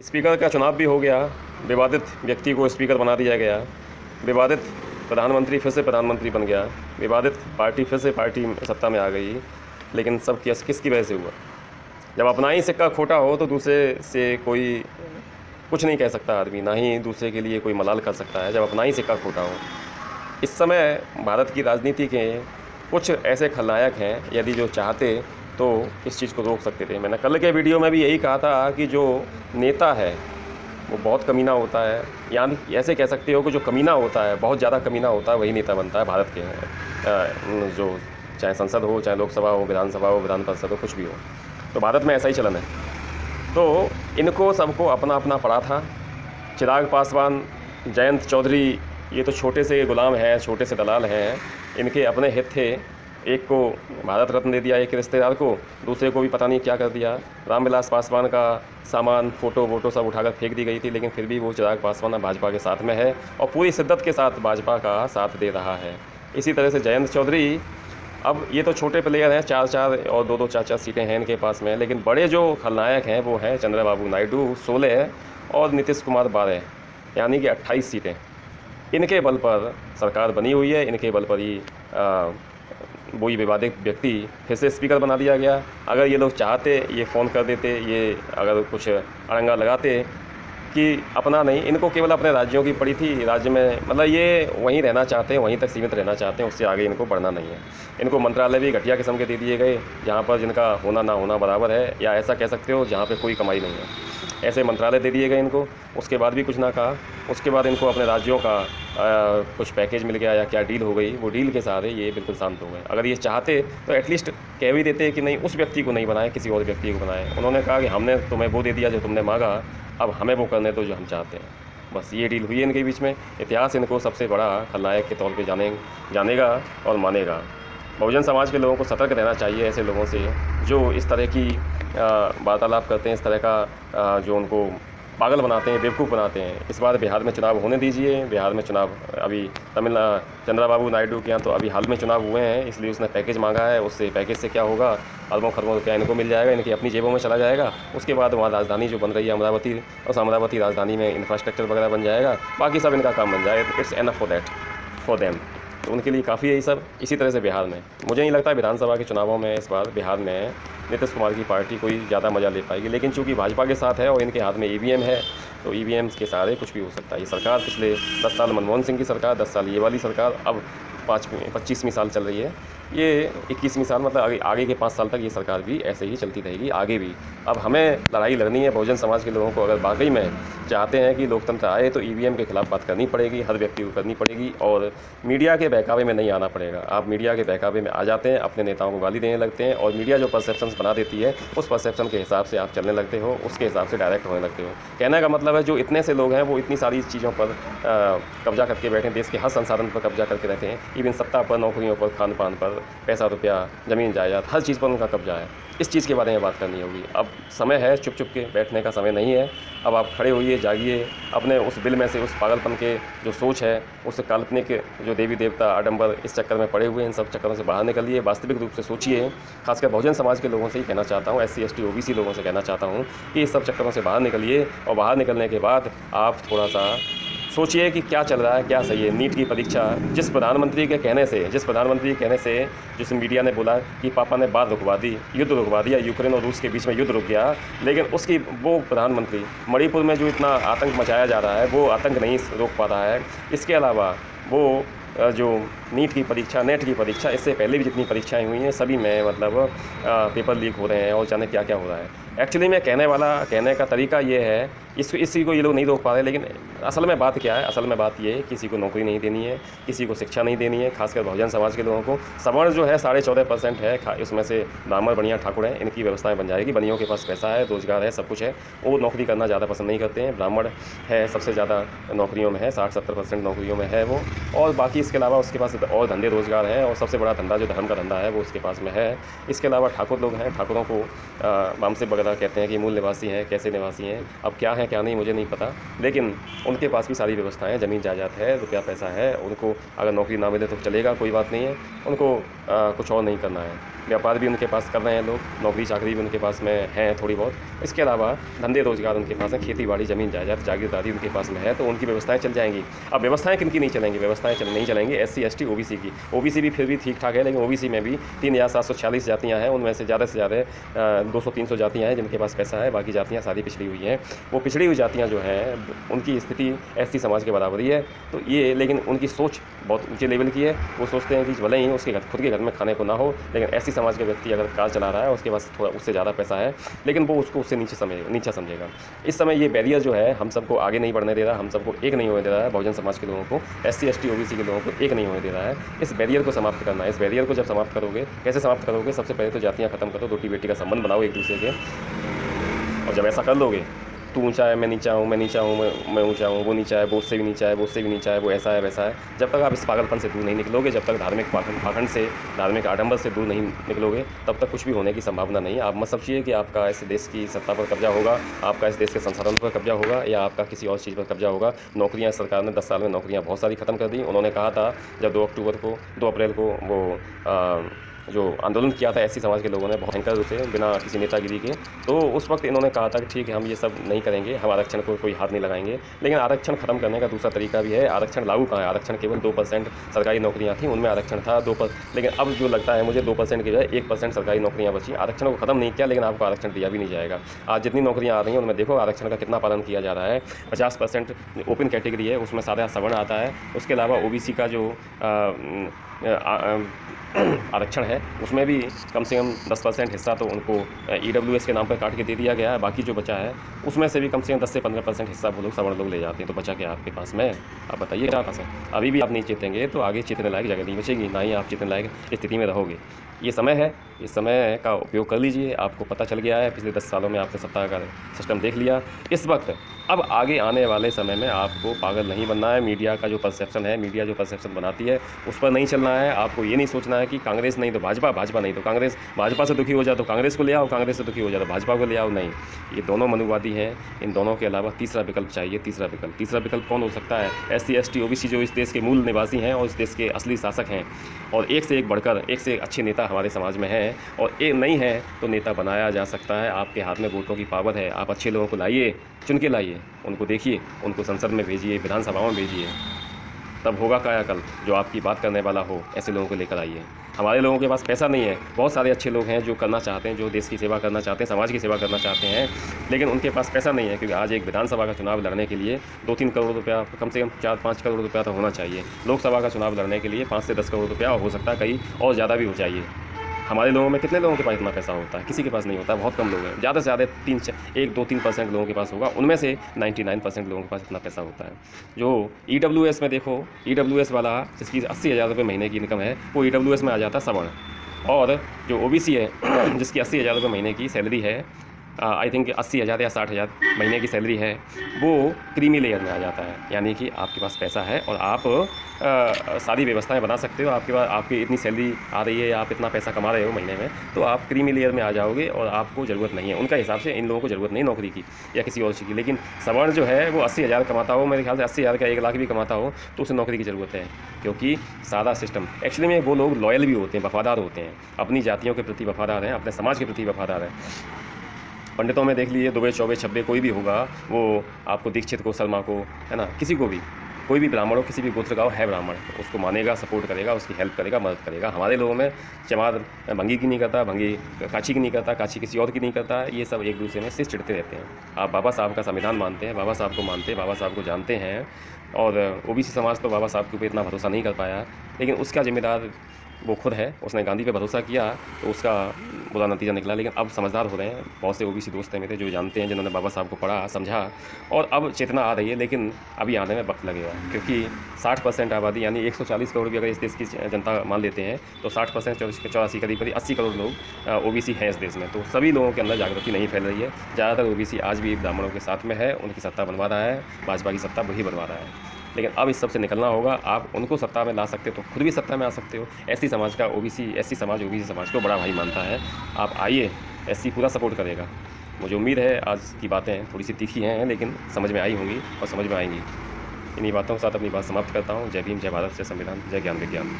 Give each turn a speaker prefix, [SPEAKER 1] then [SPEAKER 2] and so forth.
[SPEAKER 1] Speaker का चुनाव भी हो गया, विवादित व्यक्ति को स्पीकर बना दिया गया, विवादित प्रधानमंत्री फिर से प्रधानमंत्री बन गया, विवादित पार्टी फिर से पार्टी सत्ता में आ गई। लेकिन सब किसकी वजह से हुआ? जब अपना ही सिक्का खोटा हो तो दूसरे से कोई कुछ नहीं कह सकता आदमी, ना ही दूसरे के लिए कोई मलाल कर सकता है जब अपना ही सिक्का खोटा हो। इस समय भारत की राजनीति के कुछ ऐसे खलनायक हैं, यदि जो चाहते तो इस चीज़ को रोक सकते थे। मैंने कल के वीडियो में भी यही कहा था कि जो नेता है वो बहुत कमीना होता है, यानी ऐसे कह सकते हो कि जो कमीना होता है, बहुत ज़्यादा कमीना होता है, वही नेता बनता है भारत के। जो चाहे संसद हो, चाहे लोकसभा हो, विधानसभा हो, विधान परिषद हो, कुछ भी हो, तो भारत में ऐसा ही चलन है। तो इनको सबको अपना अपना पड़ा था। चिराग पासवान, जयंत चौधरी, ये तो छोटे से गुलाम हैं, छोटे से दलाल हैं। इनके अपने हित थे, एक को भारत रत्न दे दिया, एक रिश्तेदार को, दूसरे को भी पता नहीं क्या कर दिया। रामविलास पासवान का सामान, फ़ोटो वोटो सब उठाकर फेंक दी गई थी, लेकिन फिर भी वो चिराग पासवान भाजपा के साथ में है और पूरी शिद्दत के साथ भाजपा का साथ दे रहा है। इसी तरह से जयंत चौधरी, अब ये तो छोटे प्लेयर हैं, 4-4 और 2-2 4-4 सीटें हैं इनके पास में, लेकिन बड़े जो खलनायक हैं वो हैं चंद्रबाबू नायडू 16 और नीतीश कुमार 12, यानी कि 28 सीटें। इनके बल पर सरकार बनी हुई है, इनके बल पर ही वही विवादित व्यक्ति फिर से स्पीकर बना दिया गया। अगर ये लोग चाहते, ये फ़ोन कर देते, ये अगर कुछ अड़ंगा लगाते कि अपना नहीं, इनको केवल अपने राज्यों की पड़ी थी, राज्य में मतलब ये वहीं रहना चाहते हैं, वहीं तक सीमित रहना चाहते हैं, उससे आगे इनको बढ़ना नहीं है। इनको मंत्रालय भी घटिया किस्म के दे दिए गए, जहाँ पर जिनका होना ना होना बराबर है, या ऐसा कह सकते हो जहाँ पे कोई कमाई नहीं है, ऐसे मंत्रालय दे दिए गए इनको। उसके बाद भी कुछ ना कहा। उसके बाद इनको अपने राज्यों का कुछ पैकेज मिल गया या क्या डील हो गई, वो डील के सहारे ये बिल्कुल शांत हो गए। अगर ये चाहते तो एटलीस्ट कह भी देते कि नहीं, उस व्यक्ति को नहीं बनाए, किसी और व्यक्ति को बनाए। उन्होंने कहा कि हमने तुम्हें वो दे दिया जो तुमने मांगा, अब हमें वो करने दो जो हम चाहते हैं। बस ये डील हुई इनके बीच में। इतिहास इनको सबसे बड़ा खलनायक के तौर पे जानेगा और मानेगा। बहुजन समाज के लोगों को सतर्क रहना चाहिए ऐसे लोगों से जो इस तरह की वार्तालाप करते हैं, इस तरह का जो उनको पागल बनाते हैं, बेवकूफ़ बनाते हैं। इस बार बिहार में चुनाव होने दीजिए। बिहार में चुनाव अभी चंद्रबाबू नायडू के यहाँ तो अभी हाल में चुनाव हुए हैं, इसलिए उसने पैकेज मांगा है। उससे पैकेज से क्या होगा, अरबों खरबों रुपया इनको मिल जाएगा, इनकी अपनी जेबों में चला जाएगा। उसके बाद वहाँ राजधानी जो बन रही है अमरावती, उस अमरावती राजधानी में इंफ्रास्ट्रक्चर वगैरह बन जाएगा, बाकी सब इनका काम बन जाएगा। It's enough for them. तो उनके लिए काफ़ी है ये सब। इसी तरह से बिहार में मुझे नहीं लगता विधानसभा के चुनावों में इस बार बिहार में नीतीश कुमार की पार्टी कोई ज़्यादा मज़ा ले पाएगी, लेकिन चूंकि भाजपा के साथ है और इनके हाथ में ईवीएम है, तो ईवीएम्स के सहारे कुछ भी हो सकता है। ये सरकार पिछले 10 साल मनमोहन सिंह की सरकार, 10 साल ये वाली सरकार, अब 25वीं साल चल रही है, ये 21वीं साल, मतलब आगे के 5 साल तक ये सरकार भी ऐसे ही चलती रहेगी, आगे भी। अब हमें लड़ाई लड़नी है बहुजन समाज के लोगों को। अगर वाकई में चाहते हैं कि लोकतंत्र आए तो ईवीएम के खिलाफ बात करनी पड़ेगी, हर व्यक्ति को करनी पड़ेगी, और मीडिया के बहकावे में नहीं आना पड़ेगा। आप मीडिया के बहकावे में आ जाते हैं, अपने नेताओं को गाली देने लगते हैं, और मीडिया जो परसेप्शंस बना देती है उस परसेप्शन के हिसाब से आप चलने लगते हो, उसके हिसाब से डायरेक्ट होने लगते हो। कहने का मतलब है जो इतने से लोग हैं वो इतनी सारी चीज़ों पर कब्जा करके बैठे हैं, देश के हर संसाधन पर कब्जा करके रहते हैं, इवन सत्ता पर, नौकरियों पर, खान पान पर, पैसा रुपया, ज़मीन जायदाद, हर चीज़ पर उनका कब्जा है। इस चीज़ के बारे में बात करनी होगी। अब समय है, चुप चुप के बैठने का समय नहीं है। अब आप खड़े होइए, जागिए, अपने उस बिल में से, उस पागलपन के जो सोच है, उस काल्पनिक जो देवी देवता आडंबर इस चक्कर में पड़े हुए हैं, इन सब चक्करों से बाहर निकलिए, वास्तविक रूप से सोचिए। खासकर बहुजन समाज के लोगों से ही कहना चाहता हूँ, SC ST OBC लोगों से कहना चाहता हूँ कि इस सब चक्करों से बाहर निकलिए, और बाहर निकलने के बाद आप थोड़ा सा सोचिए कि क्या चल रहा है, क्या सही है। नीट की परीक्षा जिस प्रधानमंत्री के कहने से जिस मीडिया ने बोला कि पापा ने बात रुकवा दी, युद्ध रुकवा दिया, यूक्रेन और रूस के बीच में युद्ध रुक गया, लेकिन उसकी वो प्रधानमंत्री मणिपुर में जो इतना आतंक मचाया जा रहा है वो आतंक नहीं रोक पा रहा है। इसके अलावा वो जो नीट की परीक्षा, नेट की परीक्षा, इससे पहले भी जितनी परीक्षाएं हुई हैं सभी में मतलब पेपर लीक हो रहे हैं और जाने क्या क्या हो रहा है। एक्चुअली में कहने का तरीका ये है, इसी को ये लोग नहीं रोक पा रहे, लेकिन असल में बात क्या है? असल में बात ये है, किसी को नौकरी नहीं देनी है, किसी को शिक्षा नहीं देनी है, खासकर बहुजन समाज के लोगों को। सवर्ण जो है 14.5% है, उसमें से ब्राह्मण बनिया ठाकुर हैं, इनकी व्यवस्थाएं बन जाएगी। बनियों के पास पैसा है, रोजगार है, सब कुछ है, वो नौकरी करना ज़्यादा पसंद नहीं करते हैं। ब्राह्मण है सबसे ज़्यादा नौकरियों में है, 60-70% नौकरियों में है वो, और बाकी बाकी इसके अलावा उसके पास और धंधे रोज़गार हैं, और सबसे बड़ा धंधा जो धर्म का धंधा है वो उसके पास में है। इसके अलावा ठाकुर लोग हैं, ठाकुरों को वामसिक वगैरह कहते हैं कि मूल निवासी हैं, कैसे निवासी हैं, अब क्या है क्या नहीं मुझे नहीं पता, लेकिन उनके पास भी सारी व्यवस्थाएँ, ज़मीन जायदाद है, रुपया पैसा है। उनको अगर नौकरी ना मिले तो चलेगा, कोई बात नहीं है, उनको कुछ और नहीं करना है। व्यापार भी उनके पास कर रहे हैं लोग, नौकरी चाकरी भी उनके पास में है थोड़ी बहुत। इसके अलावा धंधे रोजगार उनके पास है, खेती बाड़ी, ज़मीन जायदाद, जागीरदारी उनके पास में है, तो उनकी व्यवस्थाएं चल जाएंगी। अब व्यवस्थाएं किन की नहीं चलेंगी? व्यवस्थाएं नहीं चलेंगी SC ST OBC की। OBC भी फिर भी ठीक ठाक है, लेकिन OBC में भी 3746 जातियाँ हैं, उनमें से ज़्यादा 200-300 जातियाँ हैं जिनके पास पैसा है, बाकी जातियाँ सारी पिछड़ी हुई हैं। वो पिछड़ी हुई जातियाँ जो हैं उनकी स्थिति SC समाज के बराबरी है। तो ये, लेकिन उनकी सोच बहुत ऊँचे लेवल की है। वो सोचते हैं कि भले ही उसके खुद के घर में खाने को ना हो, लेकिन SC समाज का व्यक्ति अगर कार चला रहा है, उसके पास थोड़ा उससे ज़्यादा पैसा है, लेकिन वो उसको उससे नीचा समझेगा। इस समय ये बैरियर जो है हम सबको आगे नहीं बढ़ने दे रहा, हम सबको एक नहीं होने दे रहा है। बहुजन समाज के लोगों को, SC ST OBC के लोगों को एक नहीं होने दे रहा है। इस बैरियर को समाप्त करना है। इस बैरियर को जब समाप्त करोगे, कैसे समाप्त करोगे? सबसे पहले तो जातियाँ खत्म करो, रोटी बेटी का संबंध बनाओ एक दूसरे के, और जब ऐसा कर लोगे, तू ऊंचा है, मैं नीचा हूँ, मैं नीचा हूँ, मैं ऊंचा हूँ, वो नीचा है, वो उससे भी नीचा है, वो उससे भी नीचा है, वो ऐसा है वैसा है, जब तक आप इस पागलपन से दूर नहीं निकलोगे, जब तक धार्मिक पाखंड से, धार्मिक आडंबर से दूर नहीं निकलोगे, तब तक कुछ भी होने की संभावना नहीं है। आप मत समझिए कि आपका इस देश की सत्ता पर कब्जा होगा, आपका इस देश के संसाधन पर कब्जा होगा, या आपका किसी और चीज़ पर कब्जा होगा। नौकरियाँ सरकार ने 10 साल में नौकरियाँ बहुत सारी ख़त्म कर दी। उन्होंने कहा था जब 2 अप्रैल को वो जो आंदोलन किया था SC समाज के लोगों ने बहुत भयंकर रूप से, बिना किसी नेतागिरी के, तो उस वक्त इन्होंने कहा था कि ठीक है, हम ये सब नहीं करेंगे, हम आरक्षण को कोई हाथ नहीं लगाएंगे। लेकिन आरक्षण खत्म करने का दूसरा तरीका भी है। आरक्षण लागू कहाँ है? आरक्षण केवल 2% सरकारी नौकरियाँ थी, उनमें आरक्षण था 2%, लेकिन अब जो लगता है मुझे 2% की बजाय 1% सरकारी नौकरियाँ बची। आरक्षण को खत्म नहीं किया, लेकिन आपको आरक्षण दिया भी नहीं जाएगा। आज जितनी नौकरियाँ आ रही हैं उनमें देखो आरक्षण का कितना पालन किया जा रहा है। 50% ओपन कैटेगरी है, उसमें सारा सवर्ण आता है। उसके अलावा OBC का जो आरक्षण है उसमें भी कम से कम 10% हिस्सा तो उनको EWS के नाम पर काट के दे दिया गया है। बाकी जो बचा है उसमें से भी कम से कम 10 से 15% हिस्सा वो लोग सवर्ण लोग ले जाते हैं। तो बचा क्या आपके पास में? आप बताइए क्या पास है? अभी भी आप नहीं चेतेंगे तो आगे चेतने लायक जगह नहीं बचेगी, ना ही आप चेतने लायक स्थिति में रहोगे। ये समय है, इस समय का उपयोग कर लीजिए। आपको पता चल गया है, पिछले 10 सालों में आपने सत्ता का सिस्टम देख लिया। इस वक्त अब आगे आने वाले समय में आपको पागल नहीं बनना है। मीडिया का जो परसेप्शन है, मीडिया जो परसेप्शन बनाती है, उस पर नहीं चलना है। आपको ये नहीं सोचना है कि कांग्रेस नहीं तो भाजपा, भाजपा नहीं तो कांग्रेस, भाजपा से दुखी हो जाए तो कांग्रेस को ले आओ, कांग्रेस से दुखी हो जाए तो भाजपा को ले आओ। नहीं, ये दोनों मनुवादी हैं। इन दोनों के अलावा तीसरा विकल्प चाहिए। तीसरा विकल्प कौन हो सकता है? SC ST OBC जो इस देश के मूल निवासी हैं और इस देश के असली शासक हैं, और एक से एक बढ़कर, एक से एक अच्छे नेता हमारे समाज में हैं, और एक नहीं है तो नेता बनाया जा सकता है। आपके हाथ में वोटों की पावर है। आप अच्छे लोगों को लाइए, चुन के लाइए, उनको देखिए, उनको संसद में भेजिए, विधानसभाओं में भेजिए, तब होगा कायाकल्प। जो आपकी बात करने वाला हो, ऐसे लोगों को लेकर आइए। हमारे लोगों के पास पैसा नहीं है। बहुत सारे अच्छे लोग हैं जो करना चाहते हैं, जो देश की सेवा करना चाहते हैं, समाज की सेवा करना चाहते हैं, लेकिन उनके पास पैसा नहीं है। क्योंकि आज एक विधानसभा का चुनाव लड़ने के लिए 2-3 करोड़ रुपया, कम से कम 4-5 करोड़ रुपया तो होना चाहिए। लोकसभा का चुनाव लड़ने के लिए 5 से 10 करोड़ रुपया, और हो सकता है कहीं और ज़्यादा भी हो चाहिए। हमारे लोगों में कितने लोगों के पास इतना पैसा होता है? किसी के पास नहीं होता, बहुत कम लोग हैं। ज़्यादा से ज़्यादा 1-2-3% लोगों के पास होगा, उनमें से 99% लोगों के पास इतना पैसा होता है। जो EWS में देखो, EWS वाला जिसकी 80,000 रुपये महीने की इनकम है, वो EWS में आ जाता है सवर्ण। और जो OBC है जिसकी 80,000 रुपये महीने की सैलरी है, आई थिंक 80,000 या 60,000 महीने की सैलरी है, वो क्रीमी लेयर में आ जाता है। यानी कि आपके पास पैसा है और आप सारी व्यवस्थाएं बना सकते हो। आपके पास, आपकी इतनी सैलरी आ रही है, आप इतना पैसा कमा रहे हो महीने में, तो आप क्रीमी लेयर में आ जाओगे और आपको ज़रूरत नहीं है। उनका हिसाब से इन लोगों को ज़रूरत नहीं नौकरी की या किसी और चीज़ की। लेकिन सवर्ण जो है वो 80,000 कमाता हो, मेरे ख्याल से 80,000 का 1 लाख भी कमाता हो, तो उसे नौकरी की ज़रूरत है। क्योंकि सारा सिस्टम एक्चुअली में, वो लोग लॉयल भी होते हैं, वफादार होते हैं, अपनी जातियों के प्रति वफादार हैं, अपने समाज के प्रति वफादार हैं। पंडितों में देख लीजिए, दुबे चौबे छब्बे कोई भी होगा, वो आपको दीक्षित को, शर्मा को, है ना, किसी को भी, कोई भी ब्राह्मण हो, किसी भी गोत्र का हो, है ब्राह्मण, तो उसको मानेगा, सपोर्ट करेगा, उसकी हेल्प करेगा, मदद करेगा। हमारे लोगों में चमार भंगी की नहीं करता, भंगी काची की नहीं करता, काची किसी और की नहीं करता। ये सब एक दूसरे में सिर चिढ़ते रहते हैं। आप बाबा साहब का संविधान मानते हैं, बाबा साहब को मानते हैं, बाबा साहब को जानते हैं, और OBC समाज तो बाबा साहब के ऊपर इतना भरोसा नहीं कर पाया, लेकिन उसका जिम्मेदार वो खुद है। उसने गांधी पे भरोसा किया तो उसका बुरा नतीजा निकला। लेकिन अब समझदार हो रहे हैं। बहुत से OBC दोस्त हैं मेरे जो जानते हैं, जिन्होंने बाबा साहब को पढ़ा, समझा, और अब चेतना आ रही है। लेकिन अभी आने में वक्त लगेगा, क्योंकि 60% आबादी, यानी 140 करोड़ भी अगर इस देश की जनता मान लेते हैं, तो 60%, 84 करीब 80 करोड़ लोग OBC हैं इस देश में। तो सभी लोगों के अंदर जागृति नहीं फैल रही है। ज़्यादातर OBC आज भी ब्राह्मणों के साथ में है, उनकी सत्ता बनवा रहा है, भाजपा की सत्ता वही बनवा रहा है। लेकिन अब इस सब से निकलना होगा। आप उनको सत्ता में ला सकते हो तो खुद भी सत्ता में आ सकते हो। एससी समाज का एससी समाज को बड़ा भाई मानता है। आप आइए, एससी पूरा सपोर्ट करेगा। मुझे उम्मीद है आज की बातें थोड़ी सी तीखी हैं लेकिन समझ में आई होंगी और समझ में आएंगी। इन्हीं बातों के साथ अपनी बात समाप्त करता हूँ। जय भीम, जय भारत, जय संविधान, जय ज्ञान विज्ञान।